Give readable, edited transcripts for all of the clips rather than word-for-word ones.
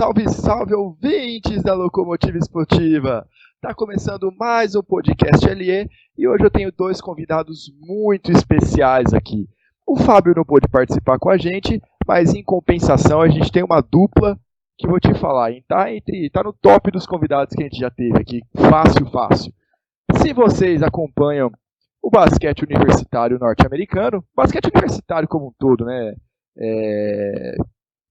Salve, salve, ouvintes da Locomotiva Esportiva! Tá começando mais um podcast LE e hoje eu tenho dois convidados muito especiais aqui. O Fábio não pôde participar com a gente, mas em compensação a gente tem uma dupla que vou te falar, hein? Tá no top dos convidados que a gente já teve aqui, fácil. Se vocês acompanham o basquete universitário norte-americano, basquete universitário como um todo, né?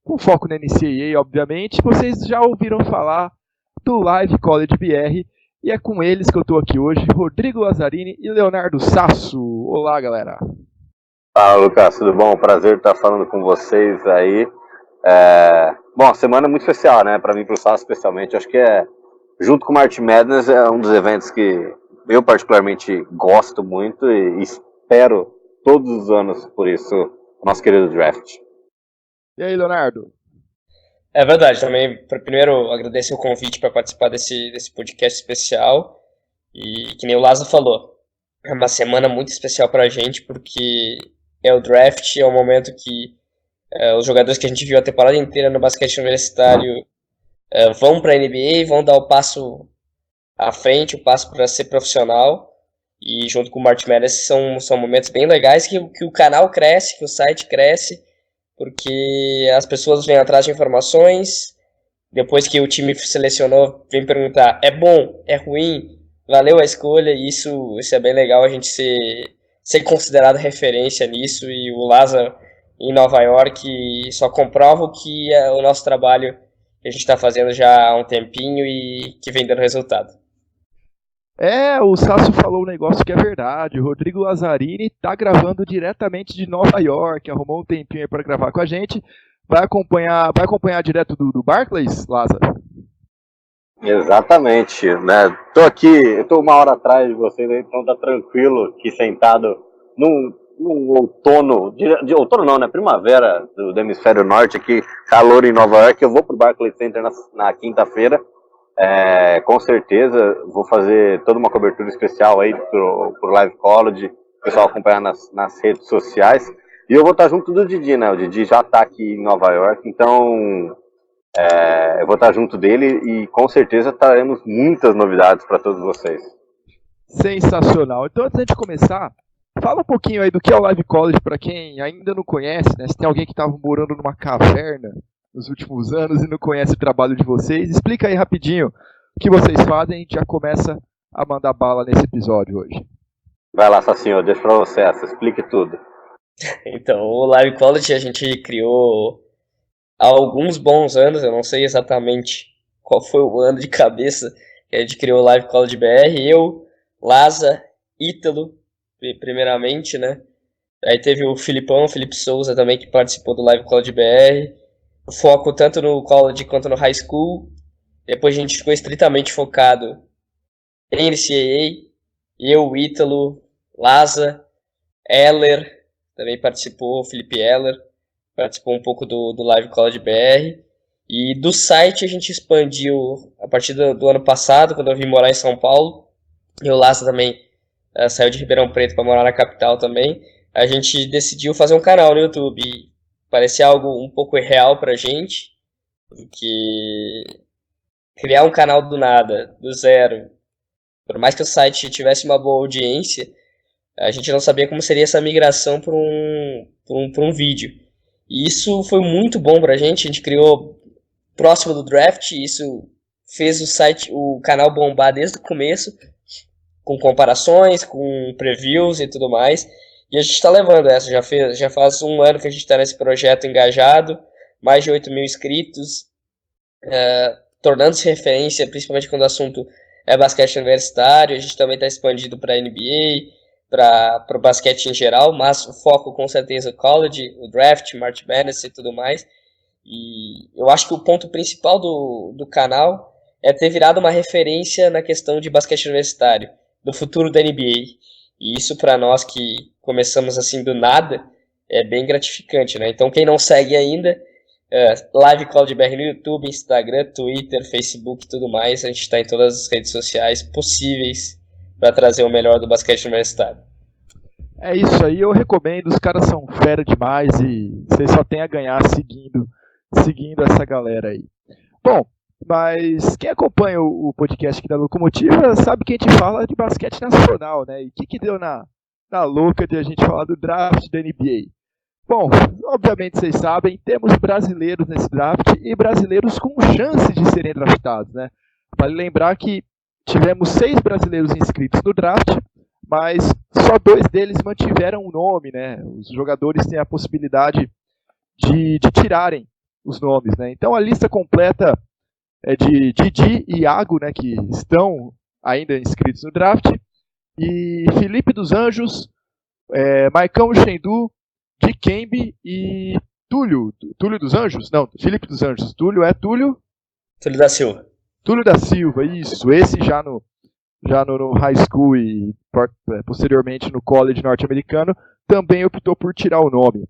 Com foco na NCAA, obviamente, vocês já ouviram falar do Live College BR, e é com eles que eu estou aqui hoje, Rodrigo Lazzarini e Leonardo Sasso. Olá, galera. Fala, Lucas, tudo bom? Prazer estar falando com vocês aí. Bom, semana muito especial, né? Para mim, para o Sasso especialmente. Acho que junto com o March Madness, é um dos eventos que eu particularmente gosto muito e espero todos os anos por isso, o nosso querido draft. E aí, Leonardo? É verdade, também primeiro agradecer o convite para participar desse podcast especial e que nem o Lázaro falou, é uma semana muito especial para a gente porque é o draft, é o momento que os jogadores que a gente viu a temporada inteira no basquete universitário vão para a NBA, vão dar o passo à frente, o passo para ser profissional, e junto com o March Madness são momentos bem legais que o canal cresce, que o site cresce, porque as pessoas vêm atrás de informações, depois que o time selecionou, vem perguntar, é bom, é ruim, valeu a escolha, e isso é bem legal, a gente ser considerado referência nisso, e o Lázaro em Nova York só comprova o que é o nosso trabalho que a gente está fazendo já há um tempinho e que vem dando resultado. O Sasso falou um negócio que é verdade. O Rodrigo Lazzarini tá gravando diretamente de Nova York, arrumou um tempinho aí para gravar com a gente. Vai acompanhar direto do Barclays, Lázaro? Exatamente, né? Tô uma hora atrás de vocês, então tá tranquilo aqui sentado num outono, de outono não, né? Primavera do hemisfério norte aqui, calor em Nova York. Eu vou pro Barclays Center na quinta-feira. Com certeza vou fazer toda uma cobertura especial aí pro Live College, o pessoal acompanhar nas redes sociais, e eu vou estar junto do Didi, né? O Didi já está aqui em Nova York, então eu vou estar junto dele e com certeza traremos muitas novidades para todos vocês. Sensacional. Então, antes de começar, fala um pouquinho aí do que é o Live College para quem ainda não conhece, né? Se tem alguém que estava morando numa caverna nos últimos anos e não conhece o trabalho de vocês, explica aí rapidinho o que vocês fazem e a gente já começa a mandar bala nesse episódio hoje. Vai lá, Sassinho, deixa pra você explique tudo. Então, o Live College a gente criou há alguns bons anos, eu não sei exatamente qual foi o ano de cabeça que a gente criou o Live College BR, eu, Laza, Ítalo, primeiramente, né? Aí teve o Felipe Souza também que participou do Live College BR, foco tanto no college quanto no high school. Depois a gente ficou estritamente focado em NCAA. Eu, Ítalo, Laza, Eller também participou, Felipe Eller participou um pouco do Live College BR. E do site a gente expandiu a partir do ano passado, quando eu vim morar em São Paulo. E o Laza também saiu de Ribeirão Preto para morar na capital também. A gente decidiu fazer um canal no YouTube. E parecia algo um pouco irreal pra gente, porque criar um canal do nada, do zero, por mais que o site tivesse uma boa audiência, a gente não sabia como seria essa migração para um vídeo. E isso foi muito bom pra gente, a gente criou próximo do draft, e isso fez o canal bombar desde o começo, com comparações, com previews e tudo mais. E a gente está levando essa, já faz um ano que a gente está nesse projeto engajado, mais de 8 mil inscritos, tornando-se referência, principalmente quando o assunto é basquete universitário. A gente também está expandido para a NBA, para o basquete em geral, mas o foco com certeza é o college, o draft, March Madness e tudo mais. E eu acho que o ponto principal do canal é ter virado uma referência na questão de basquete universitário, do futuro da NBA. E isso para nós que começamos assim do nada é bem gratificante, né? Então quem não segue ainda, Live College BR no YouTube, Instagram, Twitter, Facebook e tudo mais, a gente está em todas as redes sociais possíveis para trazer o melhor do basquete universitário. É isso aí, eu recomendo, os caras são fera demais e vocês só tem a ganhar seguindo essa galera aí. Bom, mas quem acompanha o podcast aqui da Locomotiva sabe que a gente fala de basquete nacional, né? E o que deu na louca de a gente falar do draft da NBA? Bom, obviamente vocês sabem, temos brasileiros nesse draft e brasileiros com chance de serem draftados, né? Vale lembrar que tivemos 6 brasileiros inscritos no draft, mas só 2 deles mantiveram o nome, né? Os jogadores têm a possibilidade de tirarem os nomes, né? Então a lista completa é de Didi e Iago, né, que estão ainda inscritos no draft, e Felipe dos Anjos, Maicão Xendu, Dikembe e Túlio dos Anjos? Não, Felipe dos Anjos. Túlio é Túlio? Túlio da Silva. Túlio da Silva, isso. Esse já no high school e posteriormente no college norte-americano, também optou por tirar o nome.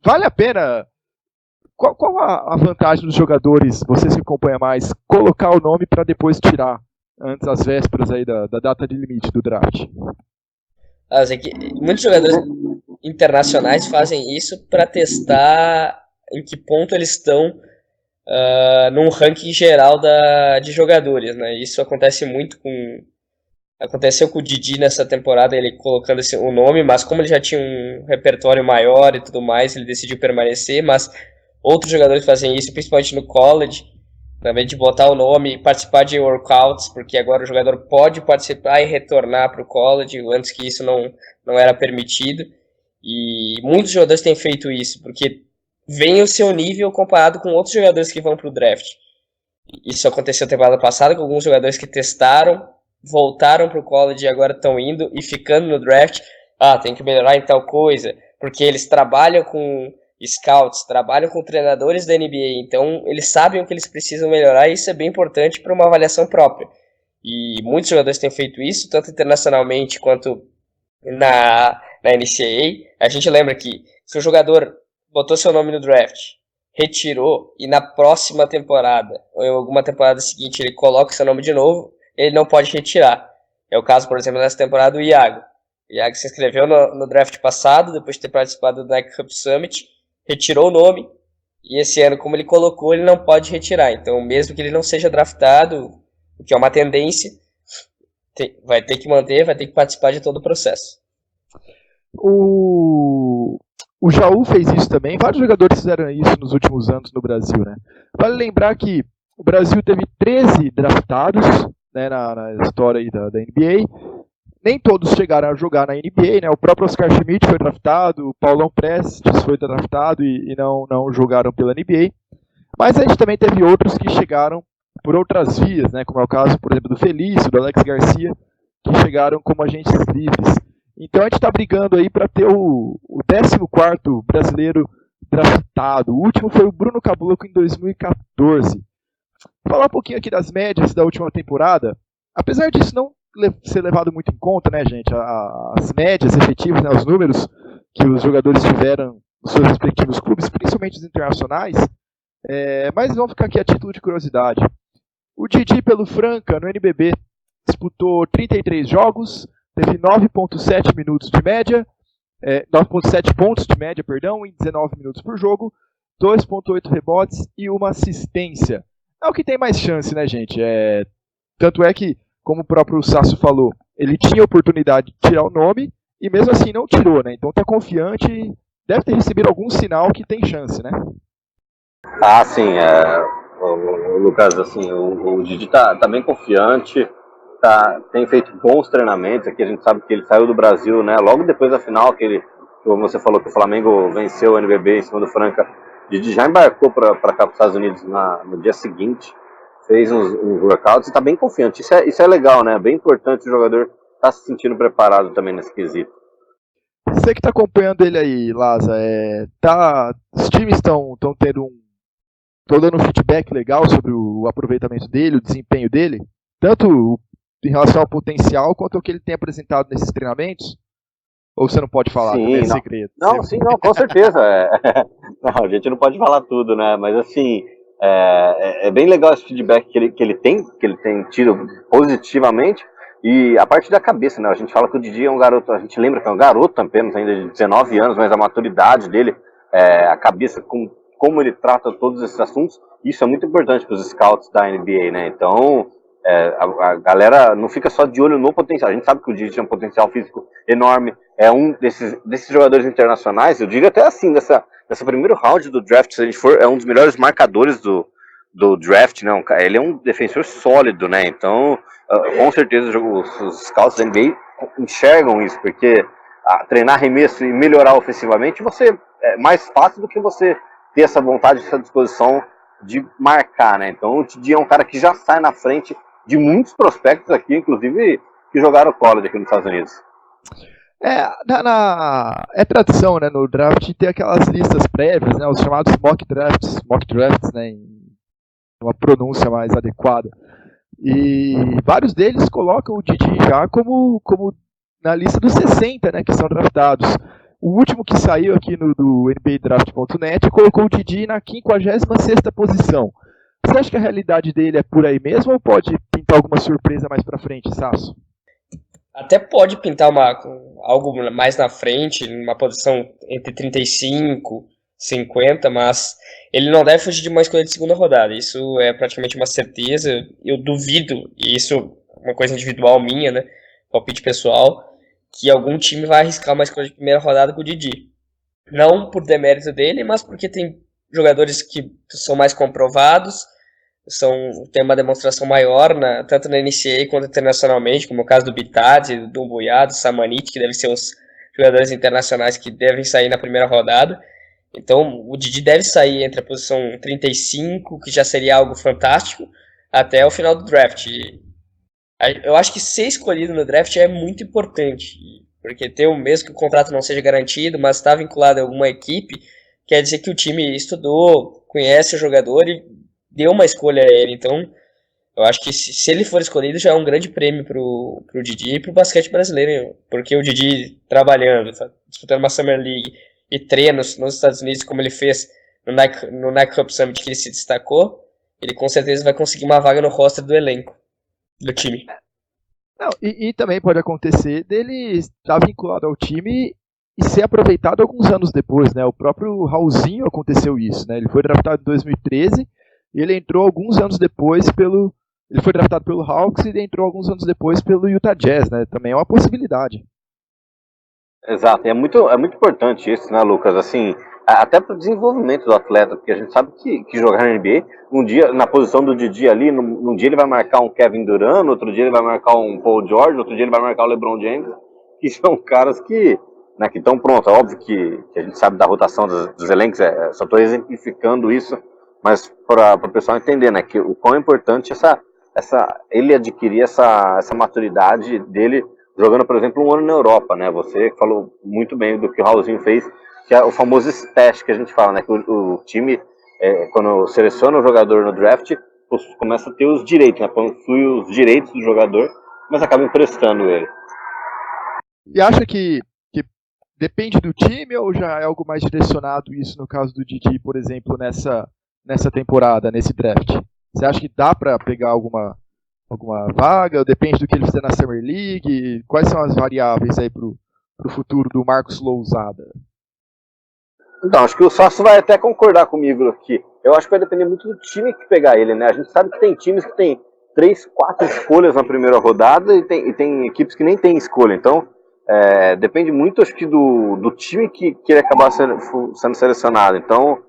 Vale a pena... Qual a vantagem dos jogadores, vocês que acompanham mais, colocar o nome para depois tirar, antes das vésperas aí da data de limite do draft? Muitos jogadores internacionais fazem isso para testar em que ponto eles estão num ranking geral de jogadores, né? Isso acontece muito aconteceu com o Didi nessa temporada, ele colocando o nome, mas como ele já tinha um repertório maior e tudo mais, ele decidiu permanecer, mas outros jogadores fazem isso, principalmente no college, também de botar o nome e participar de workouts, porque agora o jogador pode participar e retornar para o college, antes que isso não era permitido. E muitos jogadores têm feito isso, porque vem o seu nível comparado com outros jogadores que vão para o draft. Isso aconteceu na temporada passada com alguns jogadores que testaram, voltaram para o college e agora estão indo e ficando no draft. Tem que melhorar em tal coisa, porque eles trabalham com scouts, trabalham com treinadores da NBA, então eles sabem o que eles precisam melhorar, e isso é bem importante para uma avaliação própria. E muitos jogadores têm feito isso, tanto internacionalmente quanto na NCAA. A gente lembra que se o jogador botou seu nome no draft, retirou, e na próxima temporada, ou em alguma temporada seguinte, ele coloca seu nome de novo, ele não pode retirar. É o caso, por exemplo, nessa temporada do Iago. O Iago se inscreveu no draft passado, depois de ter participado do Nike Cup Summit, retirou o nome, e esse ano, como ele colocou, ele não pode retirar. Então, mesmo que ele não seja draftado, o que é uma tendência, vai ter que manter, vai ter que participar de todo o processo. O Jaú fez isso também, vários jogadores fizeram isso nos últimos anos no Brasil, né? Vale lembrar que o Brasil teve 13 draftados, né, na história aí da NBA. Nem todos chegaram a jogar na NBA, né? O próprio Oscar Schmidt foi draftado, o Paulão Prestes foi draftado e não jogaram pela NBA. Mas a gente também teve outros que chegaram por outras vias, né? Como é o caso, por exemplo, do Felício, do Alex Garcia, que chegaram como agentes livres. Então a gente está brigando aí para ter o 14º brasileiro draftado. O último foi o Bruno Caboclo em 2014. Vou falar um pouquinho aqui das médias da última temporada. Apesar disso não ser levado muito em conta, né, gente, as médias efetivas, né, os números que os jogadores tiveram nos seus respectivos clubes, principalmente os internacionais, mas vamos ficar aqui a título de curiosidade. O Didi pelo Franca, no NBB, disputou 33 jogos, teve 9,7 minutos de média, 9,7 pontos de média, perdão, em 19 minutos por jogo, 2,8 rebotes e uma assistência. É o que tem mais chance, né, gente? Tanto é que, como o próprio Sasso falou, ele tinha a oportunidade de tirar o nome e mesmo assim não tirou, né? Então tá confiante e deve ter recebido algum sinal que tem chance, né? Sim, o Lucas, assim, o Didi tá bem confiante, tem feito bons treinamentos. Aqui a gente sabe que ele saiu do Brasil, né? Logo depois da final, como você falou que o Flamengo venceu o NBB em cima do Franca, o Didi já embarcou para cá para os Estados Unidos no dia seguinte, fez uns workouts e está bem confiante. Isso é legal, né? Bem importante o jogador estar se sentindo preparado também nesse quesito. Você que está acompanhando ele aí, Laza, os times estão dando um feedback legal sobre o aproveitamento dele, o desempenho dele, tanto em relação ao potencial quanto ao que ele tem apresentado nesses treinamentos? Ou você não pode falar? Sim, é segredo? Não, sim, não, com certeza. Não, a gente não pode falar tudo, né? Mas assim, é bem legal esse feedback que ele tem tido positivamente. E a parte da cabeça, né? A gente fala que o Didi é um garoto, a gente lembra que é um garoto apenas, ainda de 19 anos, mas a maturidade dele, a cabeça como ele trata todos esses assuntos, isso é muito importante para os scouts da NBA, né? Então, a galera não fica só de olho no potencial. A gente sabe que o Didi tem um potencial físico enorme, é um desses jogadores internacionais, eu digo até assim, nessa primeiro round do draft, se a gente for, é um dos melhores marcadores do draft, né? Ele é um defensor sólido, né? Então, com certeza os scouts da NBA enxergam isso, porque treinar arremesso e melhorar ofensivamente é mais fácil do que você ter essa vontade, essa disposição de marcar, né? Então o Didi é um cara que já sai na frente de muitos prospectos aqui, inclusive que jogaram college aqui nos Estados Unidos. É tradição, né, no draft ter aquelas listas prévias, né, os chamados mock drafts, né, em uma pronúncia mais adequada. E vários deles colocam o Didi já como na lista dos 60, né, que são draftados. O último que saiu aqui do NBADraft.net colocou o Didi na 56ª posição. Você acha que a realidade dele é por aí mesmo ou pode pintar alguma surpresa mais pra frente, Sasso? Até pode pintar algo mais na frente, numa posição entre 35 e 50, mas ele não deve fugir de uma escolha de segunda rodada. Isso é praticamente uma certeza. Eu duvido, e isso é uma coisa individual minha, né, palpite pessoal, que algum time vai arriscar uma escolha de primeira rodada com o Didi. Não por demérito dele, mas porque tem jogadores que são mais comprovados, tem uma demonstração maior, tanto na NCAA quanto internacionalmente, como o caso do Bitadze, do Doumbouya, do Samanit, que devem ser os jogadores internacionais que devem sair na primeira rodada. Então o Didi deve sair entre a posição 35, que já seria algo fantástico, até o final do draft. Eu acho que ser escolhido no draft é muito importante, porque mesmo que o contrato não seja garantido, mas está vinculado a alguma equipe, quer dizer que o time estudou, conhece o jogador e deu uma escolha a ele. Então, eu acho que se ele for escolhido, já é um grande prêmio pro Didi e pro basquete brasileiro, porque o Didi trabalhando, disputando uma Summer League e treinos nos Estados Unidos, como ele fez no Nike Cup Summit, que ele se destacou, ele com certeza vai conseguir uma vaga no roster do elenco do time. Não, e também pode acontecer dele estar vinculado ao time e ser aproveitado alguns anos depois, né? O próprio Raulzinho aconteceu isso, né? Ele foi draftado em 2013 e ele entrou alguns anos depois ele foi draftado pelo Hawks e entrou alguns anos depois pelo Utah Jazz, né? Também é uma possibilidade. Exato, e é muito importante isso, né, Lucas? Assim, até para o desenvolvimento do atleta, porque a gente sabe que jogar na NBA, um dia, na posição do Didi ali, num dia ele vai marcar um Kevin Durant, outro dia ele vai marcar um Paul George, outro dia ele vai marcar o LeBron James, que são caras que estão prontos. É óbvio que a gente sabe da rotação dos elencos, só estou exemplificando isso, mas para o pessoal entender, né, que o quão é importante ele adquirir essa maturidade dele, jogando, por exemplo, um ano na Europa, né? Você falou muito bem do que o Raulzinho fez, que é o famoso stash que a gente fala, né? Que o time, quando seleciona o jogador no draft, começa a ter os direitos, né? Possui os direitos do jogador, mas acaba emprestando ele. E acha que depende do time ou já é algo mais direcionado isso no caso do Didi, por exemplo, nessa temporada, nesse draft? Você acha que dá para pegar alguma vaga, ou depende do que ele fizer na Summer League? Quais são as variáveis aí pro futuro do Marcos Lousada? Então, acho que o Sasso vai até concordar comigo aqui. Eu acho que vai depender muito do time que pegar ele, né? A gente sabe que tem times que tem 3, 4 escolhas na primeira rodada e tem equipes que nem tem escolha. Então, depende muito, acho que, do time que ele acabar sendo selecionado. Então,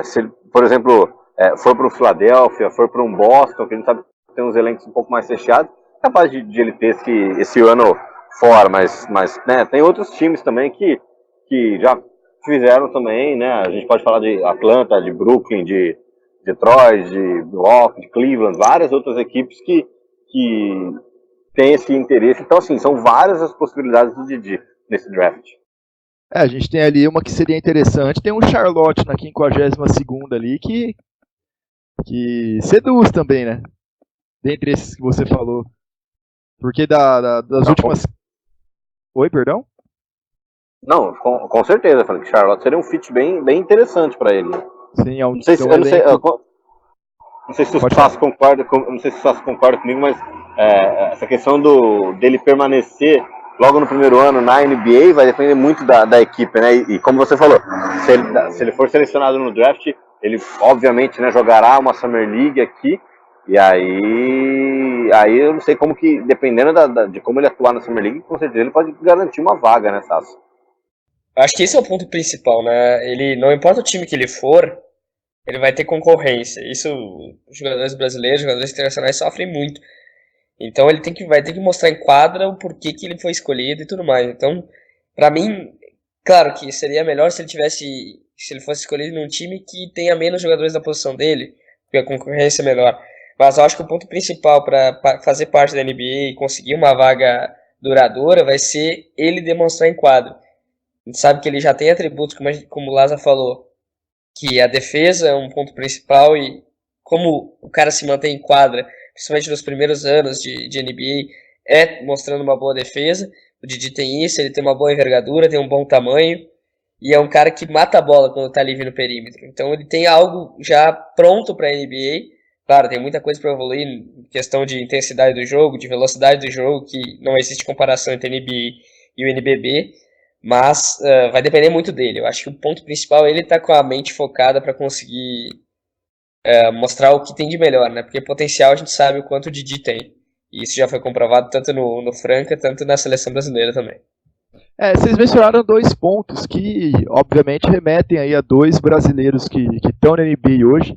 se ele, por exemplo, for para um Philadelphia, for para um Boston, que a gente sabe que tem uns elencos um pouco mais fechados, é capaz de ele ter esse ano fora, mas né, tem outros times também que já fizeram também, né? A gente pode falar de Atlanta, de Brooklyn, de Detroit, de Milwaukee, de Cleveland, várias outras equipes que têm esse interesse. Então, assim, são várias as possibilidades do Didi nesse draft. A gente tem ali uma que seria interessante, tem um Charlotte na 52ª ali que seduz também, né? Dentre esses que você falou. Porque das últimas... Oi, perdão? Não, com certeza, falei que Charlotte seria um fit bem interessante para ele. Sim, não sei se o Sasso concorda comigo, mas essa questão dele permanecer logo no primeiro ano na NBA, vai depender muito da equipe, né? E como você falou, se ele for selecionado no draft, ele obviamente, né, jogará uma Summer League aqui, e aí eu não sei como que, dependendo de como ele atuar na Summer League, com certeza ele pode garantir uma vaga, né, Sasso? Acho que esse é o ponto principal, né? Ele, não importa o time que ele for, ele vai ter concorrência. Isso os jogadores brasileiros, os jogadores internacionais sofrem muito. Então ele vai ter que mostrar em quadra o porquê que ele foi escolhido e tudo mais. Então, pra mim, claro que seria melhor se ele fosse escolhido num time que tenha menos jogadores da posição dele, porque a concorrência é melhor. Mas eu acho que o ponto principal para fazer parte da NBA e conseguir uma vaga duradoura vai ser ele demonstrar em quadra. A gente sabe que ele já tem atributos, como o Laza falou, que a defesa é um ponto principal e como o cara se mantém em quadra, principalmente nos primeiros anos de NBA, é mostrando uma boa defesa. O Didi tem isso, ele tem uma boa envergadura, tem um bom tamanho e é um cara que mata a bola quando tá livre no perímetro. Então ele tem algo já pronto para a NBA. Claro, tem muita coisa para evoluir em questão de intensidade do jogo, de velocidade do jogo, que não existe comparação entre a NBA e o NBB, mas vai depender muito dele. Eu acho que o ponto principal é ele estar com a mente focada para conseguir mostrar o que tem de melhor, né? Porque potencial a gente sabe o quanto o Didi tem. E isso já foi comprovado tanto no Franca, tanto na seleção brasileira também. Vocês mencionaram dois pontos que, obviamente, remetem aí a dois brasileiros que estão na NBA hoje.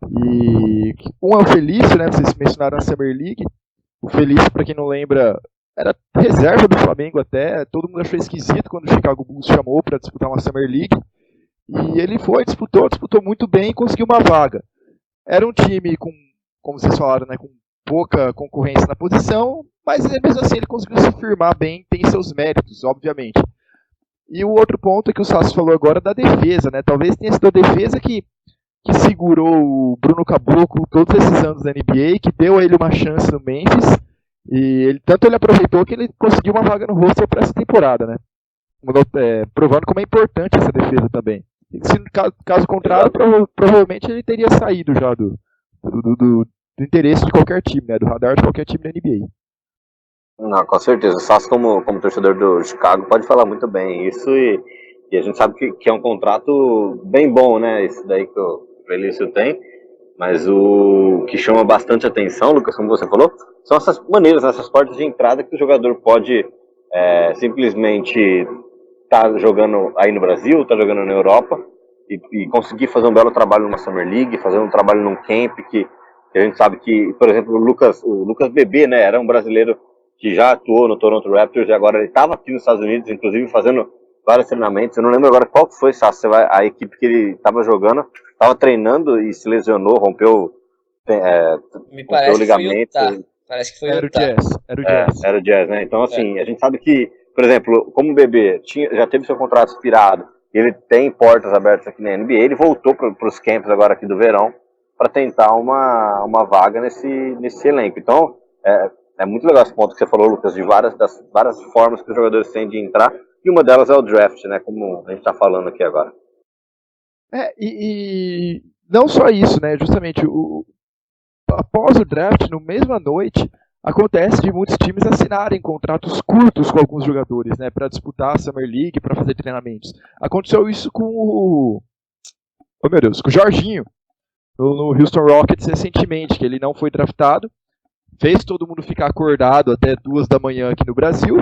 E um é o Felício, né? Vocês mencionaram a Summer League. O Felício, para quem não lembra, era reserva do Flamengo até. Todo mundo achou esquisito quando o Chicago Bulls chamou para disputar uma Summer League. E ele disputou muito bem e conseguiu uma vaga. Era um time com, como vocês falaram, né, com pouca concorrência na posição, mas mesmo assim ele conseguiu se firmar bem, tem seus méritos, obviamente. E o outro ponto é que o Sasso falou agora da defesa, né? Talvez tenha sido a defesa que segurou o Bruno Caboclo todos esses anos da NBA, que deu a ele uma chance no Memphis, e tanto ele aproveitou que ele conseguiu uma vaga no roster para essa temporada, né? Provando como é importante essa defesa também. Se caso contrário, provavelmente ele teria saído já do interesse de qualquer time, né? Do radar de qualquer time da NBA. Não, com certeza. O Sasso, como torcedor do Chicago, pode falar muito bem isso e a gente sabe que é um contrato bem bom, né? Esse daí que o Felício tem. Mas o que chama bastante atenção, Lucas, como você falou, são essas maneiras, essas portas de entrada que o jogador pode simplesmente estar jogando aí no Brasil, estar jogando na Europa e conseguir fazer um belo trabalho numa Summer League, fazer um trabalho num camp que a gente sabe que, por exemplo, o Lucas Bebê, né, era um brasileiro que já atuou no Toronto Raptors e agora ele estava aqui nos Estados Unidos, inclusive fazendo vários treinamentos. Eu não lembro agora qual foi a equipe que ele estava jogando, estava treinando e se lesionou, rompeu o ligamento. Parece que foi Era o Jazz. Era o Jazz, né? Então, assim, a gente sabe que, por exemplo, como o Bebê já teve seu contrato expirado, ele tem portas abertas aqui na NBA, ele voltou para os campos agora aqui do verão para tentar uma vaga nesse elenco. Então, é muito legal esse ponto que você falou, Lucas, de das várias formas que os jogadores têm de entrar, e uma delas é o draft, né? Como a gente está falando aqui agora. E não só isso, né? Justamente, após o draft, no mesma noite, acontece de muitos times assinarem contratos curtos com alguns jogadores, né? Para disputar a Summer League, para fazer treinamentos. Aconteceu isso com com o Jorginho, no Houston Rockets recentemente, que ele não foi draftado, fez todo mundo ficar acordado até 2 da manhã aqui no Brasil,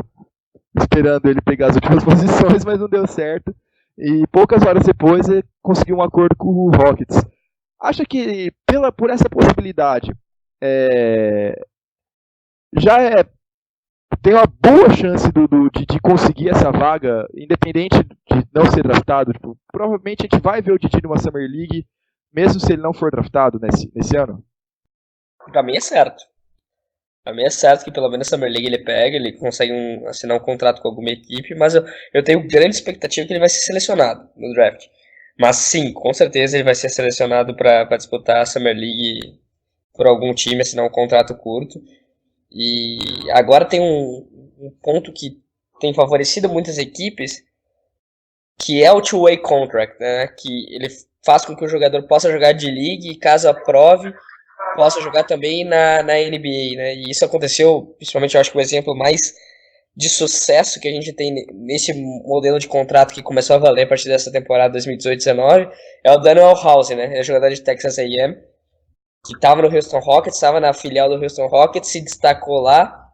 esperando ele pegar as últimas posições, mas não deu certo. E poucas horas depois ele conseguiu um acordo com o Rockets. Acha que por essa possibilidade tem uma boa chance de conseguir essa vaga, independente de não ser draftado? Tipo, provavelmente a gente vai ver o Didi numa Summer League, mesmo se ele não for draftado nesse ano? Pra mim é certo. Pra mim é certo que pelo menos a Summer League ele consegue assinar um contrato com alguma equipe, mas eu tenho grande expectativa que ele vai ser selecionado no draft. Mas sim, com certeza ele vai ser selecionado para disputar a Summer League por algum time, assinar um contrato curto. E agora tem um ponto que tem favorecido muitas equipes, que é o two-way contract, né? Que ele faz com que o jogador possa jogar de league e caso aprove, possa jogar também na NBA, né? E isso aconteceu, principalmente eu acho que o exemplo mais de sucesso que a gente tem nesse modelo de contrato que começou a valer a partir dessa temporada 2018-19 é o Daniel House, né? Ele é jogador de Texas A&M, que estava no Houston Rockets, estava na filial do Houston Rockets, se destacou lá,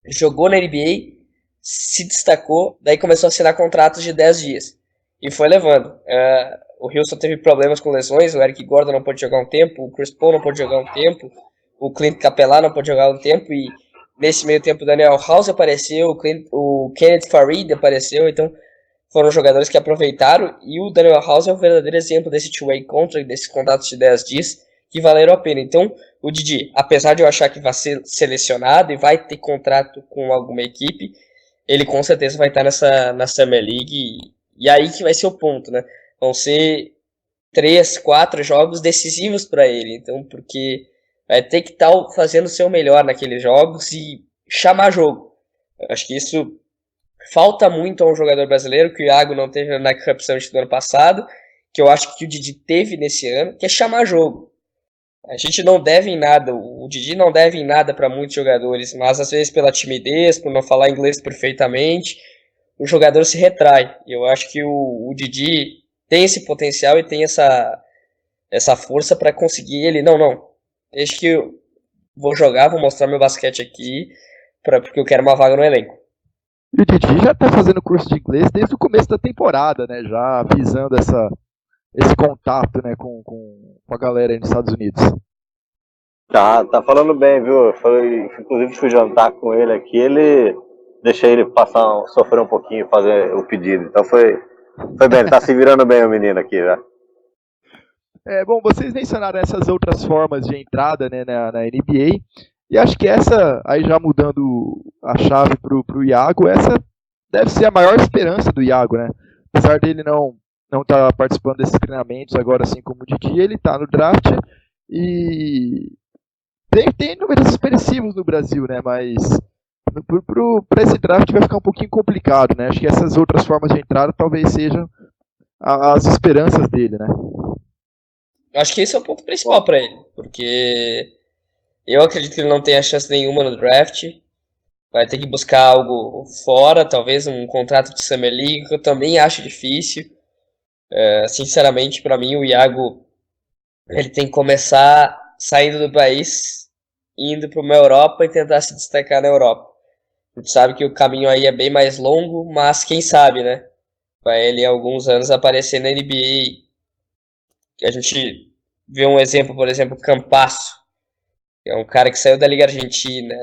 jogou na NBA, se destacou, daí começou a assinar contratos de 10 dias. E foi levando. O Houston teve problemas com lesões, o Eric Gordon não pôde jogar um tempo, o Chris Paul não pôde jogar um tempo, o Clint Capela não pôde jogar um tempo, e nesse meio tempo o Daniel House apareceu, o Kenneth Faried apareceu, então foram jogadores que aproveitaram, e o Daniel House é um verdadeiro exemplo desse two-way contract, desses contratos de 10 dias, que valeram a pena. Então, o Didi, apesar de eu achar que vai ser selecionado e vai ter contrato com alguma equipe, ele com certeza vai estar na Summer League, e aí que vai ser o ponto, né? Vão ser 3, 4 jogos decisivos para ele, então, porque vai ter que estar fazendo o seu melhor naqueles jogos e chamar jogo. Eu acho que isso falta muito a um jogador brasileiro, que o Iago não teve na Cup Summit do ano passado, que eu acho que o Didi teve nesse ano, que é chamar jogo. A gente não deve em nada, o Didi não deve em nada para muitos jogadores, mas às vezes pela timidez, por não falar inglês perfeitamente, o jogador se retrai. E eu acho que o Didi tem esse potencial e tem essa força para conseguir ele. Não, deixa que eu vou jogar, vou mostrar meu basquete aqui, porque eu quero uma vaga no elenco. E o Didi já tá fazendo curso de inglês desde o começo da temporada, né? Já visando esse contato, né, com a galera aí nos Estados Unidos. Tá falando bem, viu? Inclusive fui jantar com ele aqui, deixei ele sofrer um pouquinho, fazer o pedido. Então foi bem, ele tá se virando bem o menino aqui, já. Bom, vocês mencionaram essas outras formas de entrada, né, na NBA, e acho que essa, aí já mudando a chave pro Iago, essa deve ser a maior esperança do Iago, né? Apesar dele não estar participando desses treinamentos agora, assim como o Didi, ele está no draft e tem números expressivos no Brasil, né? Mas para esse draft vai ficar um pouquinho complicado, né? Acho que essas outras formas de entrada talvez sejam as esperanças dele, né? Acho que esse é o ponto principal para ele, porque eu acredito que ele não tenha chance nenhuma no draft. Vai ter que buscar algo fora, talvez um contrato de Summer League, que eu também acho difícil. Sinceramente, para mim, o Iago ele tem que começar saindo do país, indo para uma Europa e tentar se destacar na Europa. A gente sabe que o caminho aí é bem mais longo, mas quem sabe, né? Vai ele, há alguns anos, aparecer na NBA. A gente vê um exemplo, por exemplo, Campasso, que é um cara que saiu da Liga Argentina,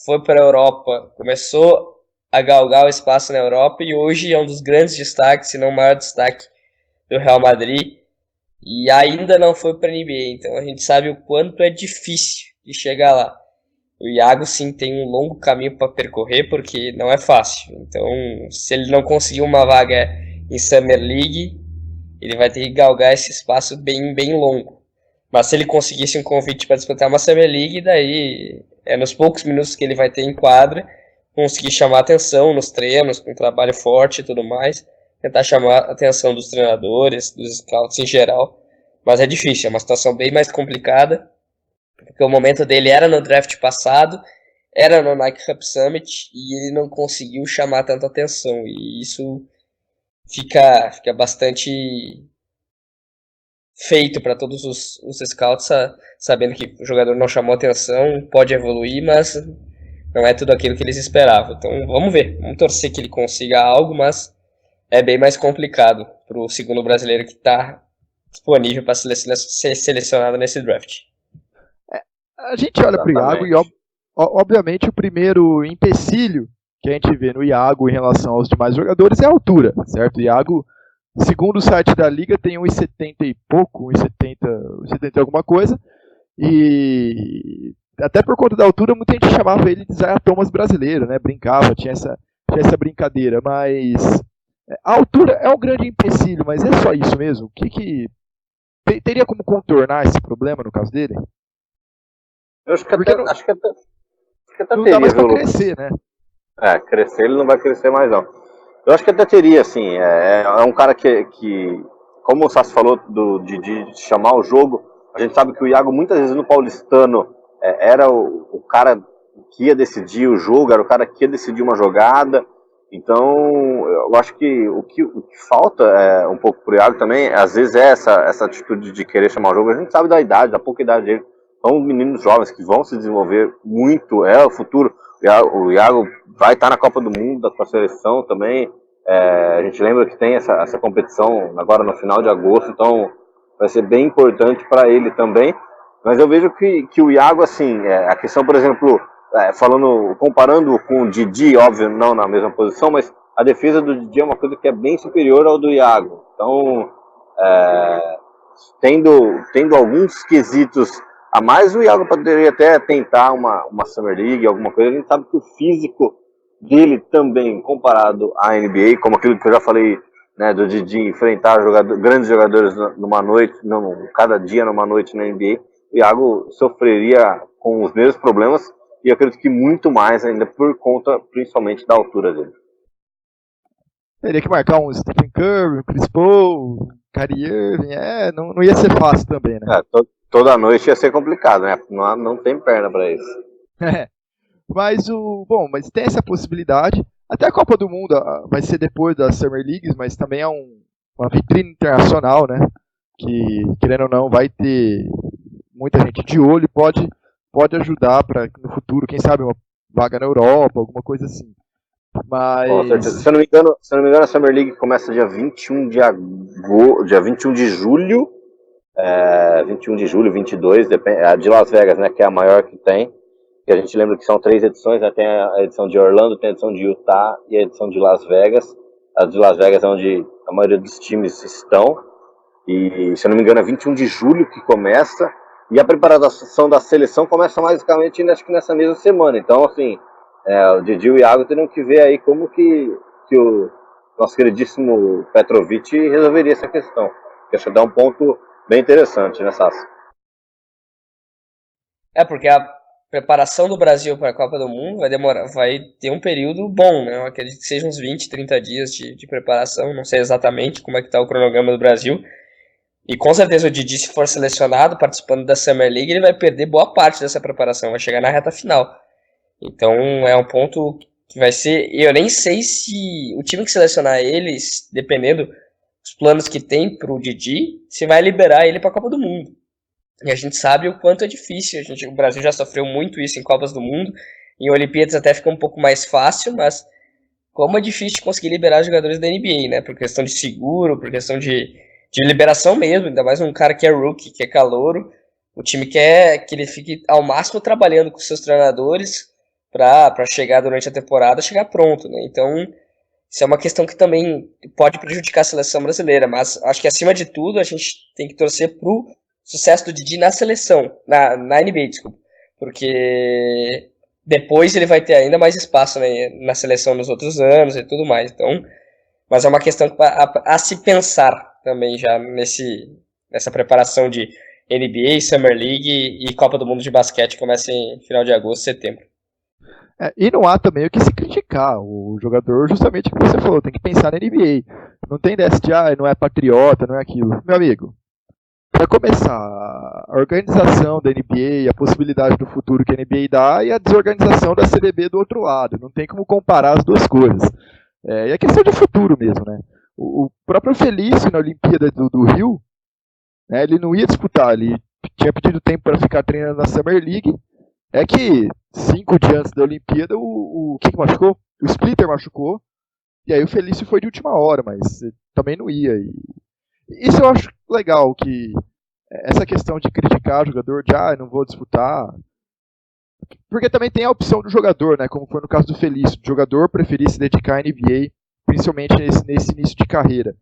foi para a Europa, começou a galgar o espaço na Europa e hoje é um dos grandes destaques, se não o maior destaque do Real Madrid, e ainda não foi para a NBA, então a gente sabe o quanto é difícil de chegar lá. O Iago sim tem um longo caminho para percorrer, porque não é fácil, então se ele não conseguir uma vaga em Summer League, ele vai ter que galgar esse espaço bem, bem longo. Mas se ele conseguisse um convite para disputar uma Summer League, daí nos poucos minutos que ele vai ter em quadra, conseguir chamar atenção nos treinos, com um trabalho forte e tudo mais, tentar chamar a atenção dos treinadores, dos scouts em geral. Mas é difícil, é uma situação bem mais complicada, porque o momento dele era no draft passado, era no Nike Cup Summit, e ele não conseguiu chamar tanta atenção, e isso fica bastante feito para todos os scouts, sabendo que o jogador não chamou atenção, pode evoluir, mas não é tudo aquilo que eles esperavam. Então vamos ver, vamos torcer que ele consiga algo, mas é bem mais complicado para o segundo brasileiro que está disponível para ser selecionado nesse draft. A gente olha para o Iago e, obviamente, o primeiro empecilho que a gente vê no Iago em relação aos demais jogadores é a altura, certo? O Iago, segundo o site da Liga, tem 1,70 e pouco, 1,70 alguma coisa, e até por conta da altura, muita gente chamava ele de Isaiah Thomas brasileiro, né? Brincava, tinha essa brincadeira, mas a altura é um grande empecilho, mas é só isso mesmo? O que teria como contornar esse problema no caso dele? Eu acho que até não teria, dá mais viu, pra crescer, né? Crescer ele não vai crescer mais não. Eu acho que até teria, assim, é um cara que, como o Sassi falou de chamar o jogo, a gente sabe que o Iago muitas vezes no paulistano era o cara que ia decidir o jogo, era o cara que ia decidir uma jogada. Então, eu acho que o que falta um pouco pro Iago também, às vezes essa atitude de querer chamar o jogo. A gente sabe da idade, da pouca idade dele. São meninos jovens que vão se desenvolver muito, é o futuro. O Iago vai estar na Copa do Mundo com a seleção também. A gente lembra que tem essa competição agora no final de agosto, então vai ser bem importante para ele também. Mas eu vejo que o Iago, assim, a questão, por exemplo, comparando com o Didi, óbvio, não na mesma posição, mas a defesa do Didi é uma coisa que é bem superior ao do Iago. Então, tendo alguns quesitos a mais, o Iago poderia até tentar uma Summer League, alguma coisa. A gente sabe que o físico dele também, comparado à NBA, como aquilo que eu já falei, né, do Didi enfrentar grandes jogadores numa noite, cada dia numa noite na NBA, o Iago sofreria com os mesmos problemas, e eu acredito que muito mais ainda por conta, principalmente, da altura dele. Teria que marcar um Stephen Curry, um Chris Paul, um Kyrie Irving, não ia ser fácil também, né? Toda noite ia ser complicado, né? Não tem perna para isso. Mas tem essa possibilidade. Até a Copa do Mundo vai ser depois das Summer Leagues, mas também é uma vitrine internacional, né? Que, querendo ou não, vai ter muita gente de olho e pode ajudar para no futuro, quem sabe, uma vaga na Europa, alguma coisa assim. Mas... Com certeza. Se eu não me engano, a Summer League começa dia 21 de julho, 21 de julho, 22, depende, a de Las Vegas, né, que é a maior que tem, que a gente lembra que são 3 edições, né, tem a edição de Orlando, tem a edição de Utah e a edição de Las Vegas. A de Las Vegas é onde a maioria dos times estão, e se eu não me engano é 21 de julho que começa, e a preparação da seleção começa basicamente, acho que nessa mesma semana. Então, assim, o Didi e o Iago teriam que ver aí como que o nosso queridíssimo Petrovic resolveria essa questão. Que acho que dá um ponto bem interessante, né, Sassi? Porque a preparação do Brasil para a Copa do Mundo vai ter um período bom, né? Eu acredito que seja uns 20, 30 dias de preparação, não sei exatamente como é que está o cronograma do Brasil. E com certeza o Didi, se for selecionado, participando da Summer League, ele vai perder boa parte dessa preparação, vai chegar na reta final. Então é um ponto que vai ser... Eu nem sei se o time que selecionar eles, dependendo dos planos que tem pro Didi, se vai liberar ele para a Copa do Mundo. E a gente sabe o quanto é difícil. O Brasil já sofreu muito isso em Copas do Mundo. Em Olimpíadas até fica um pouco mais fácil, mas como é difícil de conseguir liberar jogadores da NBA, né? Por questão de seguro, por questão de liberação mesmo, ainda mais um cara que é rookie, que é calouro. O time quer que ele fique ao máximo trabalhando com seus treinadores para chegar durante a temporada, chegar pronto, né? Então, isso é uma questão que também pode prejudicar a seleção brasileira, mas acho que acima de tudo a gente tem que torcer pro sucesso do Didi na seleção, na NBA, desculpa, porque depois ele vai ter ainda mais espaço, né, na seleção nos outros anos e tudo mais. Então, mas é uma questão a se pensar também já nessa preparação de NBA, Summer League e Copa do Mundo de basquete, que começa em final de agosto, setembro. E não há também o que se criticar. O jogador, justamente o que você falou, tem que pensar na NBA. Não tem dessa de, não é patriota, não é aquilo. Meu amigo, para começar, a organização da NBA, a possibilidade do futuro que a NBA dá e a desorganização da CBB do outro lado. Não tem como comparar as duas coisas. E é questão de futuro mesmo, né? O próprio Felício na Olimpíada do Rio, né, ele não ia disputar, ele tinha pedido tempo para ficar treinando na Summer League. É que 5 dias antes da Olimpíada, o que machucou? O Splitter machucou, e aí o Felício foi de última hora, mas também não ia. Isso eu acho legal, que essa questão de criticar o jogador, de não vou disputar, porque também tem a opção do jogador, né, como foi no caso do Felício, o jogador preferir se dedicar à NBA, principalmente nesse início de carreira.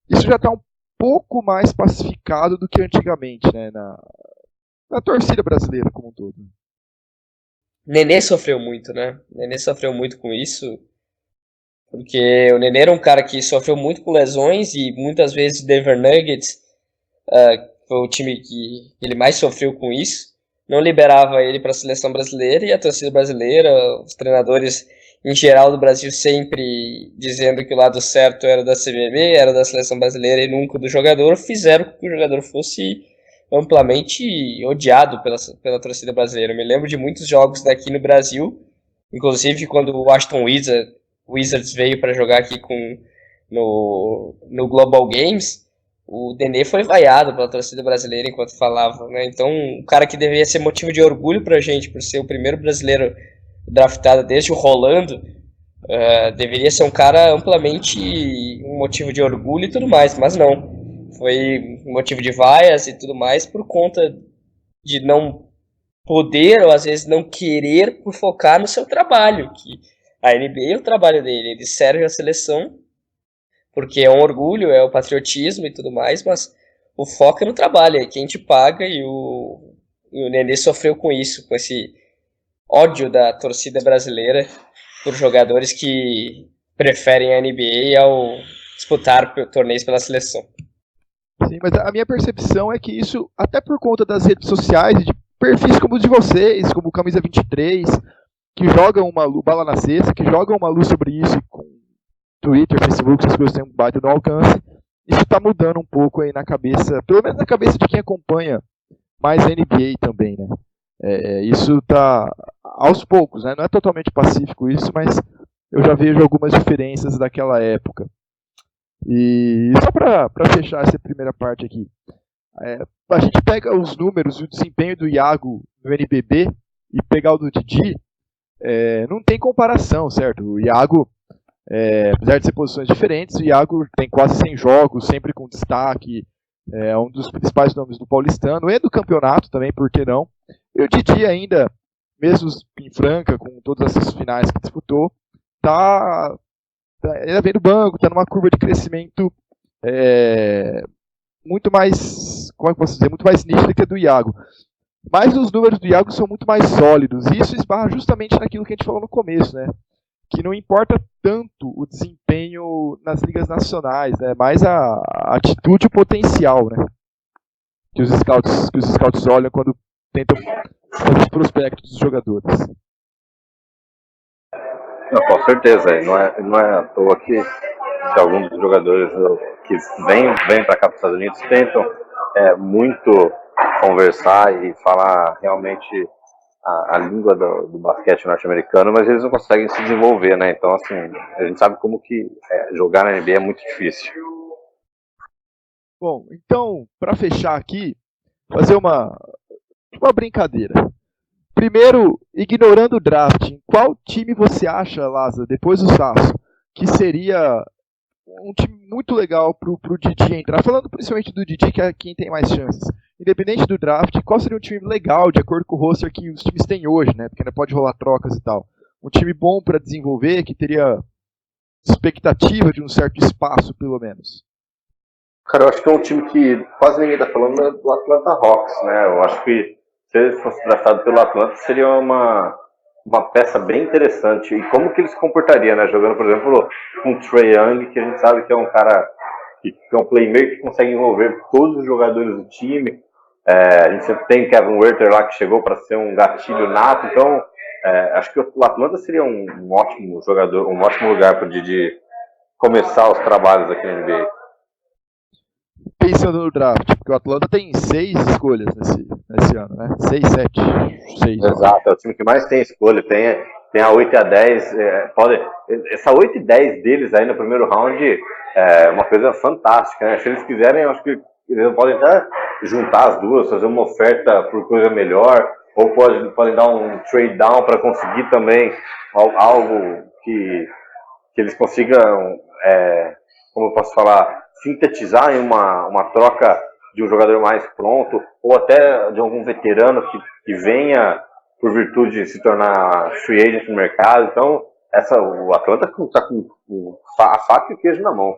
Isso já está um pouco mais pacificado do que antigamente, né, na torcida brasileira como um todo. Nenê sofreu muito, né? Nenê sofreu muito com isso, porque o Nenê era um cara que sofreu muito com lesões e muitas vezes o Denver Nuggets foi o time que ele mais sofreu com isso. Não liberava ele para a seleção brasileira e a torcida brasileira, os treinadores em geral do Brasil sempre dizendo que o lado certo era da CBB, era da seleção brasileira e nunca do jogador, fizeram com que o jogador fosse amplamente odiado pela torcida brasileira. Eu me lembro de muitos jogos daqui no Brasil, inclusive quando o Washington Wizards veio para jogar aqui no Global Games, o Nenê foi vaiado pela torcida brasileira enquanto falava, né? Então, um cara que deveria ser motivo de orgulho pra gente, por ser o primeiro brasileiro draftado desde o Rolando, deveria ser um cara amplamente um motivo de orgulho e tudo mais, mas não. Foi um motivo de vaias e tudo mais por conta de não poder ou às vezes não querer por focar no seu trabalho, que a NBA é o trabalho dele, ele serve a seleção porque é um orgulho, é o patriotismo e tudo mais, mas o foco é no trabalho, é quem te paga e o Nenê sofreu com isso, com esse ódio da torcida brasileira por jogadores que preferem a NBA ao disputar torneios pela seleção. Sim, mas a minha percepção é que isso, até por conta das redes sociais e de perfis como os de vocês, como o Camisa 23, que jogam uma bala na cesta, que jogam uma luz sobre isso com Twitter, Facebook, essas coisas têm um baita no alcance. Isso está mudando um pouco aí na cabeça, pelo menos na cabeça de quem acompanha mais a NBA também, né? Isso está aos poucos, né? Não é totalmente pacífico isso, mas eu já vejo algumas diferenças daquela época. E só para fechar essa primeira parte aqui, a gente pega os números e o desempenho do Iago no NBB e pegar o do Didi, não tem comparação, certo? O Iago, apesar de ser posições diferentes, o Iago tem quase 100 jogos, sempre com destaque, é um dos principais nomes do Paulistano e do campeonato também, por que não? E o Didi ainda, mesmo em Franca, com todas essas finais que disputou, ainda vem do banco, está numa curva de crescimento muito mais, como é que eu posso dizer, muito mais nítida que a do Iago. Mas os números do Iago são muito mais sólidos, e isso esbarra justamente naquilo que a gente falou no começo, né? Que não importa tanto o desempenho nas ligas nacionais, né? Mais a atitude e o potencial, né? Que os scouts olham quando tentam fazer os prospectos dos jogadores. Não, com certeza, não é à toa que alguns dos jogadores que vêm para cá para os Estados Unidos tentam muito conversar e falar realmente a língua do basquete norte-americano, mas eles não conseguem se desenvolver, né? Então, assim, a gente sabe como que jogar na NBA é muito difícil. Bom, então, para fechar aqui, fazer uma brincadeira. Primeiro, ignorando o draft, qual time você acha, Laza, depois do Sasso, que seria um time muito legal pro Didi entrar? Falando principalmente do Didi, que é quem tem mais chances. Independente do draft, qual seria um time legal, de acordo com o roster que os times têm hoje, né? Porque ainda pode rolar trocas e tal. Um time bom para desenvolver, que teria expectativa de um certo espaço, pelo menos. Cara, eu acho que é um time que quase ninguém tá falando é do Atlanta Hawks, né? Eu acho que se ele fosse draftado pelo Atlanta, seria uma peça bem interessante. E como que ele se comportaria, né? Jogando, por exemplo, com o Trae Young, que a gente sabe que é um cara que é um playmaker que consegue envolver todos os jogadores do time. A gente sempre tem Kevin Huerter lá, que chegou para ser um gatilho nato. Então, acho que o Atlanta seria um ótimo jogador, um ótimo lugar para o Didi começar os trabalhos aqui na NBA. Pensando no draft, porque o Atlanta tem 6 escolhas nesse ano, né? 6, 7, 6. Exato, é o time que mais tem escolha, tem a 8 e a 10, essa 8 e 10 deles aí no primeiro round é uma coisa fantástica, né? Se eles quiserem, eu acho que eles podem até juntar as duas, fazer uma oferta por coisa melhor, ou podem dar um trade down para conseguir também algo que eles consigam, como eu posso falar, sintetizar em uma troca de um jogador mais pronto, ou até de algum veterano que venha por virtude de se tornar free agent no mercado. Então, o Atlanta está com a faca e o queijo na mão.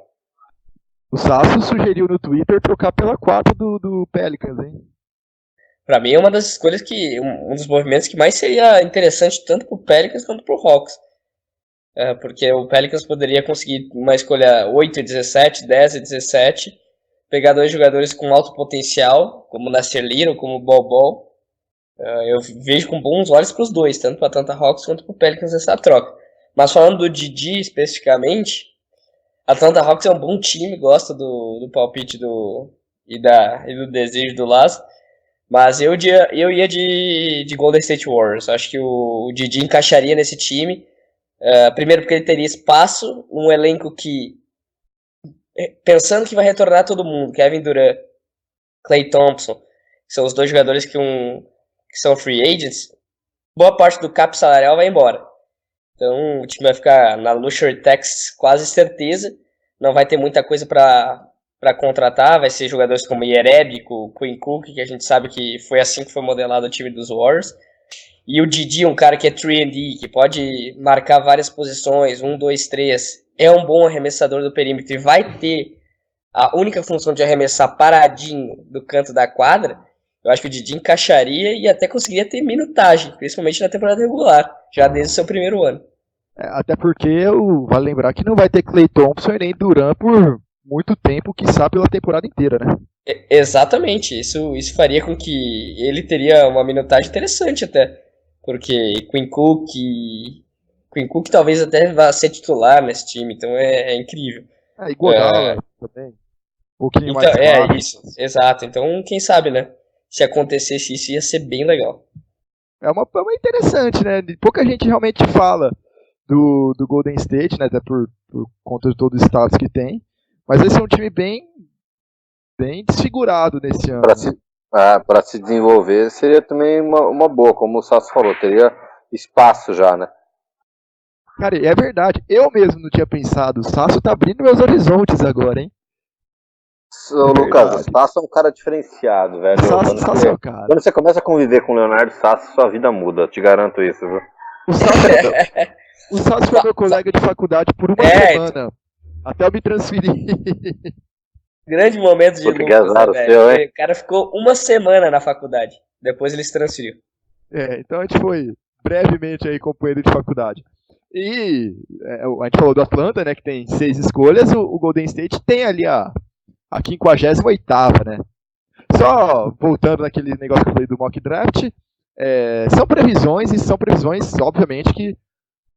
O Sasso sugeriu no Twitter trocar pela 4 do Pelicans, hein? Pra mim é uma das escolhas um dos movimentos que mais seria interessante tanto pro Pelicans quanto pro Hawks. Porque o Pelicans poderia conseguir uma escolha 8 e 17, 10 e 17, pegar 2 jogadores com alto potencial, como o Nasir Little, como o Bol Bol. Eu vejo com bons olhos para os dois, tanto para Atlanta Hawks quanto para o Pelicans essa troca. Mas falando do Didi especificamente, Atlanta Hawks é um bom time, gosto do palpite e do desejo do Laz. Mas eu ia de Golden State Warriors. Acho que o Didi encaixaria nesse time. Primeiro porque ele teria espaço, um elenco que, pensando que vai retornar todo mundo, Kevin Durant, Klay Thompson, que são os dois jogadores que são free agents, boa parte do cap salarial vai embora. Então o time vai ficar na luxury tax quase certeza, não vai ter muita coisa para contratar, vai ser jogadores como Jerebico, Quinn Cook, que a gente sabe que foi assim que foi modelado o time dos Warriors. E o Didi, um cara que é 3&D, que pode marcar várias posições, 1, 2, 3, é um bom arremessador do perímetro e vai ter a única função de arremessar paradinho do canto da quadra. Eu acho que o Didi encaixaria e até conseguiria ter minutagem, principalmente na temporada regular, já desde o seu primeiro ano. Até porque vale lembrar que não vai ter Klay Thompson e nem Durant por muito tempo, quiçá pela temporada inteira, né? Exatamente, isso faria com que ele teria uma minutagem interessante até, porque Quinn Cook talvez até vá ser titular nesse time, então é incrível. Iguodala também. Um pouquinho Então, mais claro. isso, exato. Então, quem sabe, né? Se acontecesse isso, ia ser bem legal. É uma interessante, né? Pouca gente realmente fala do Golden State, né? Até por conta de todo o status que tem. Mas esse é um time bem desfigurado nesse ano. Para se desenvolver seria também uma boa, como o Sasso falou, teria espaço já, né? Cara, é verdade. Eu mesmo não tinha pensado. O Sasso tá abrindo meus horizontes agora, hein? Lucas, o Sasso é um cara diferenciado, velho. Sasso é o cara. Quando você começa a conviver com o Leonardo Sasso, sua vida muda, te garanto isso, viu? O Sasso foi meu colega de faculdade por uma semana. Até eu me transferir. Grande momento de Lucas, né, o cara ficou uma semana na faculdade. Depois ele se transferiu. Então a gente foi brevemente aí companheiro de faculdade. E a gente falou do Atlanta, né, que tem 6 escolhas. O Golden State tem ali a 58ª, né? Só voltando naquele negócio que eu falei do mock draft, são previsões, obviamente, que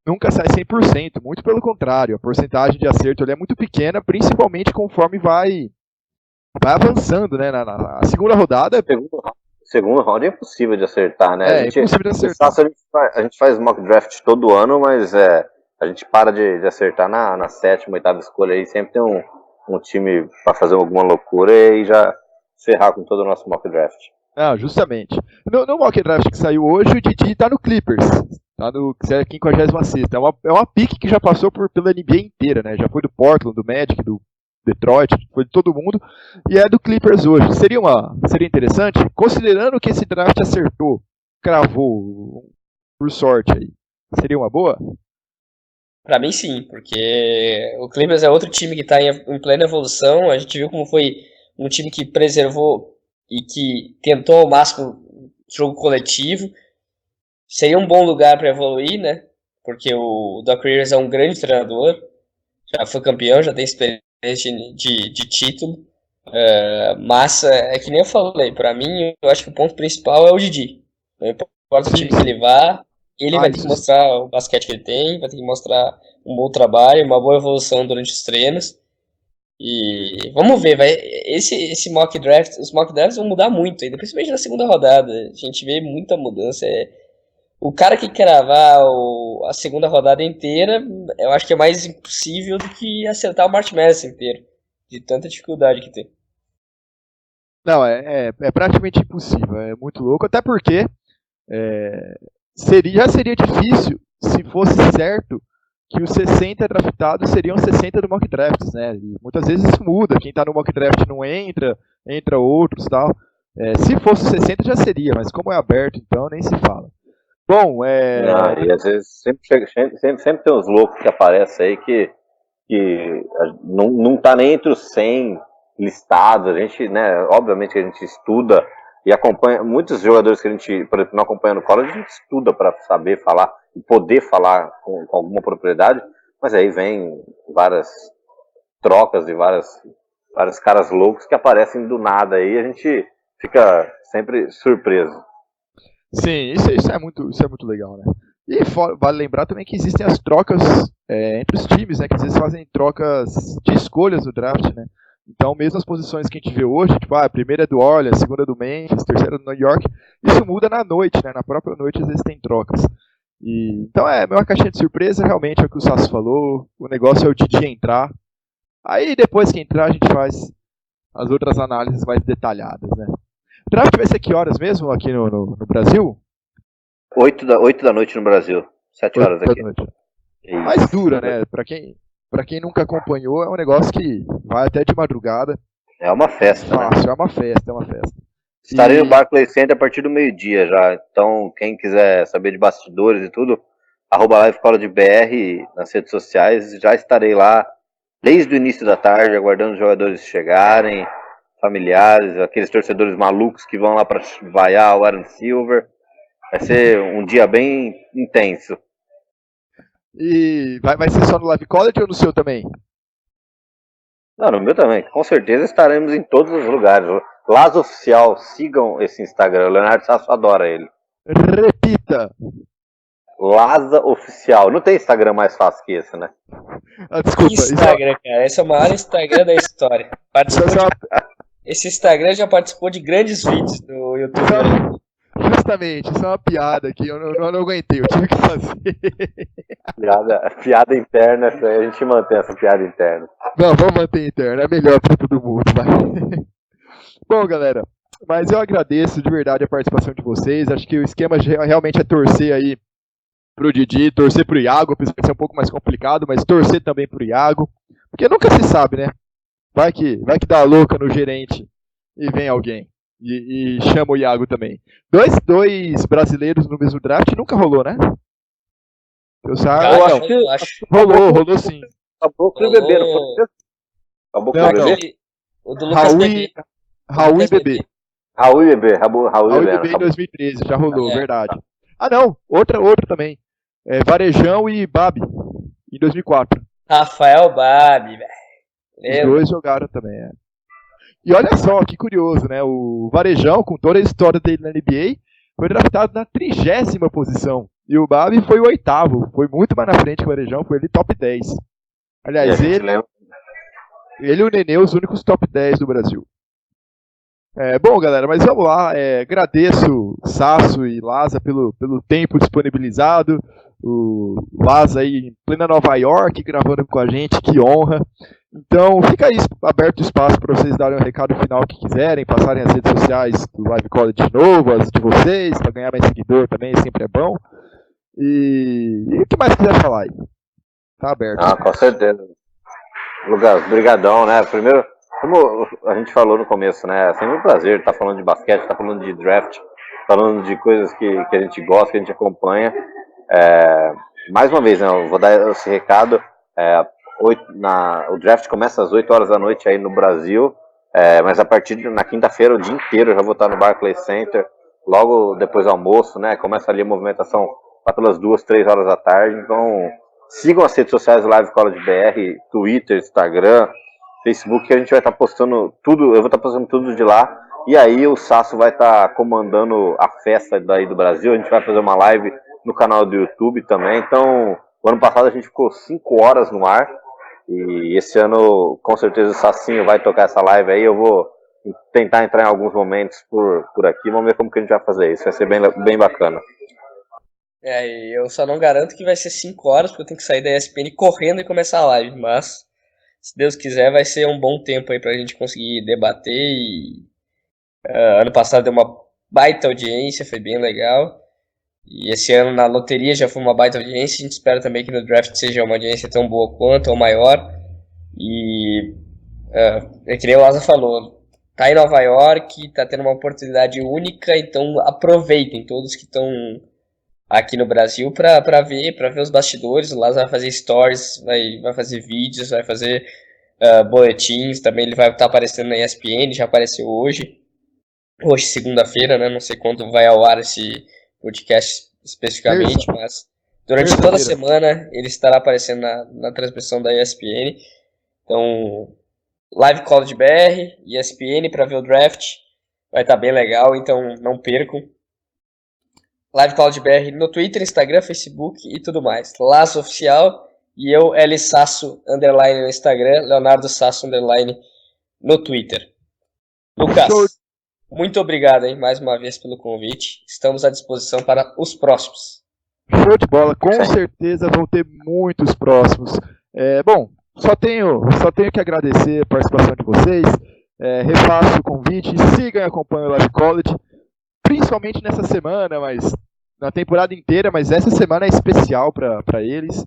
nunca sai 100%, muito pelo contrário, a porcentagem de acerto ali é muito pequena, principalmente conforme vai avançando, né? Na segunda rodada. Segunda rodada é impossível de acertar, né? É impossível de acertar. A gente faz mock draft todo ano, mas a gente para de acertar na 7ª, 8ª escolha aí, sempre tem um time para fazer alguma loucura e já ferrar com todo o nosso mock draft. Justamente. No mock draft que saiu hoje, o Didi tá no Clippers. Tá no 56ª. É uma pick que já passou pela NBA inteira, né? Já foi do Portland, do Magic, do Detroit, foi de todo mundo. E é do Clippers hoje. Seria interessante, considerando que esse draft acertou, cravou, por sorte aí. Seria uma boa? Pra mim sim, porque o Clippers é outro time que tá em plena evolução. A gente viu como foi um time que preservou e que tentou ao máximo jogo coletivo. Seria um bom lugar para evoluir, né? Porque o Doc Rivers é um grande treinador, já foi campeão, já tem experiência de título. Mas é que nem eu falei, para mim, eu acho que o ponto principal é o Didi. Não importa o time que ele vá, ele vai ter que mostrar o basquete que ele tem, vai ter que mostrar um bom trabalho, uma boa evolução durante os treinos. E vamos ver, esse mock draft, os mock drafts vão mudar muito, ainda principalmente na segunda rodada. A gente vê muita mudança. O cara que cravar a segunda rodada inteira, eu acho que é mais impossível do que acertar o March Madness inteiro, de tanta dificuldade que tem. Não, é praticamente impossível, é muito louco, até porque já seria difícil se fosse certo que os 60 draftados seriam 60 do mock drafts, né? E muitas vezes isso muda, quem tá no mock draft não entra outros e tal. Se fosse 60 já seria, mas como é aberto, então nem se fala. Bom, e às vezes sempre tem uns loucos que aparecem aí que não tá nem entre os 100 listados. A gente, né, obviamente que a gente estuda e acompanha muitos jogadores que a gente, por exemplo, não acompanha no college, a gente estuda para saber falar e poder falar com alguma propriedade, mas aí vem várias trocas e vários caras loucos que aparecem do nada aí, a gente fica sempre surpreso. Sim, isso é muito legal, né? E vale lembrar também que existem as trocas entre os times, né? Que às vezes fazem trocas de escolhas no draft, né? Então, mesmo as posições que a gente vê hoje, tipo, a primeira é do Orleans, a segunda é do Memphis, a terceira é do New York, isso muda na noite, né? Na própria noite, às vezes tem trocas. Então, uma caixinha de surpresa, realmente, é o que o Sasso falou. O negócio é o Didi entrar. Aí, depois que entrar, a gente faz as outras análises mais detalhadas, né? O draft vai ser que horas mesmo aqui no Brasil? 8 da noite no Brasil. 7 horas 8 aqui. da noite. Mais dura, né? Pra quem nunca acompanhou, é um negócio que vai até de madrugada. É uma festa, Fácil, né? é uma festa. Estarei no Barclays Center a partir do meio-dia já. Então, quem quiser saber de bastidores e tudo, @LiveCollegeBR nas redes sociais. Já estarei lá desde o início da tarde, aguardando os jogadores chegarem, familiares, aqueles torcedores malucos que vão lá para vaiar o Aaron Silver. Vai ser um dia bem intenso. E vai ser só no Live College ou no seu também? Não, no meu também. Com certeza estaremos em todos os lugares. Lazo Oficial, sigam esse Instagram. O Leonardo Sasso adora ele. Repita. Laza Oficial. Não tem Instagram mais fácil que esse, né? Desculpa. Instagram, cara. Esse é o maior Instagram da história. Esse Instagram já participou de grandes vídeos do YouTube. Justamente, isso é uma piada aqui. Eu não aguentei, eu tive que fazer. Piada interna, a gente mantém essa piada interna. Não, vamos manter interna, é melhor pra todo mundo, vai. Bom, galera, mas eu agradeço de verdade a participação de vocês. Acho que o esquema realmente é torcer aí pro Didi, torcer pro Iago, apesar de ser um pouco mais complicado, mas torcer também pro Iago. Porque nunca se sabe, né? Vai que dá louca no gerente e vem alguém. E chama o Iago também. Dois brasileiros no mesmo draft nunca rolou, né? Eu acho. Rolou sim. Acabou com o bebê, não foi? Acabou com o bebê? O do Lucas Bebê. Raul e Bebê. Raul e Bebê em 2013, já rolou, verdade. Ah não, outra também. Varejão e Babi, em 2004. Rafael Babi, velho. Os dois jogaram também, E olha só, que curioso, né? O Varejão, com toda a história dele na NBA, foi draftado na 30ª posição. E o Babi foi o 8º. Foi muito mais na frente que o Varejão, foi ele top 10. Aliás, ele e o Nenê, os únicos top 10 do Brasil. Bom, galera, mas vamos lá. Agradeço Sasso e Laza pelo tempo disponibilizado. O Laza aí em plena Nova York gravando com a gente, que honra. Então fica aí aberto o espaço para vocês darem um recado final que quiserem, passarem as redes sociais do Live College de novo, as de vocês, para ganhar mais seguidor também, sempre é bom. E o que mais quiser falar aí? Tá aberto. Com certeza. Lucas, brigadão, né? Primeiro, como a gente falou no começo, né? É sempre um prazer estar falando de basquete, estar falando de draft, falando de coisas que a gente gosta, que a gente acompanha. Mais uma vez, né, eu vou dar esse recado. O draft começa às 8 horas da noite aí no Brasil, mas a partir na quinta-feira, o dia inteiro, eu já vou estar no Barclays Center, logo depois do almoço, né? Começa ali a movimentação lá pelas 2, 3 horas da tarde. Então, sigam as redes sociais do Live College BR, Twitter, Instagram, Facebook, que a gente vai estar postando tudo, eu vou estar postando tudo de lá. E aí o Sasso vai estar comandando a festa daí do Brasil. A gente vai fazer uma live no canal do YouTube também. Então, o ano passado a gente ficou 5 horas no ar. E esse ano, com certeza, o Sassinho vai tocar essa live aí. Eu vou tentar entrar em alguns momentos por aqui. Vamos ver como que a gente vai fazer isso. Vai ser bem bacana. Eu só não garanto que vai ser 5 horas, porque eu tenho que sair da ESPN correndo e começar a live. Mas, se Deus quiser, vai ser um bom tempo aí pra gente conseguir debater. Ano passado deu uma baita audiência, foi bem legal. E esse ano na loteria já foi uma baita audiência. A gente espera também que no draft seja uma audiência tão boa quanto ou maior. E é que nem o Laza falou, tá em Nova York, tá tendo uma oportunidade única, então aproveitem todos que estão aqui no Brasil pra ver os bastidores. O Laza vai fazer stories, vai fazer vídeos, vai fazer boletins, também ele vai estar aparecendo na ESPN, já apareceu hoje, segunda-feira, né? Não sei quando vai ao ar esse podcast especificamente, mas durante toda a semana ele estará aparecendo na transmissão da ESPN. Então, Live College BR, ESPN para ver o draft, vai estar bem legal, então não percam. Live College BR no Twitter, Instagram, Facebook e tudo mais. Laço Oficial e eu, L Sasso _ no Instagram, Leonardo Sasso _ no Twitter. Lucas, Show. muito obrigado, hein, mais uma vez pelo convite. Estamos à disposição para os próximos. Show de bola, com certeza vão ter muitos próximos. Bom, só tenho que agradecer a participação de vocês. Refaço o convite, sigam e acompanhem o Live College, principalmente nessa semana, mas na temporada inteira, mas essa semana é especial para eles.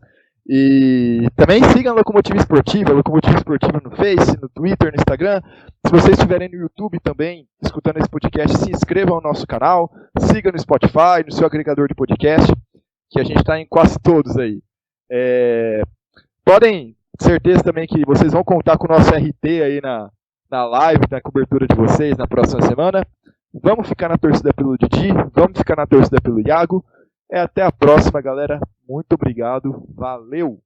E também sigam a Locomotiva Esportiva no Face, no Twitter, no Instagram. Se vocês estiverem no YouTube também, escutando esse podcast, se inscrevam no nosso canal, sigam no Spotify, no seu agregador de podcast, que a gente está em quase todos aí. Podem ter certeza também que vocês vão contar com o nosso RT aí na live, na cobertura de vocês na próxima semana. Vamos ficar na torcida pelo Didi, vamos ficar na torcida pelo Iago. Até a próxima, galera. Muito obrigado. Valeu!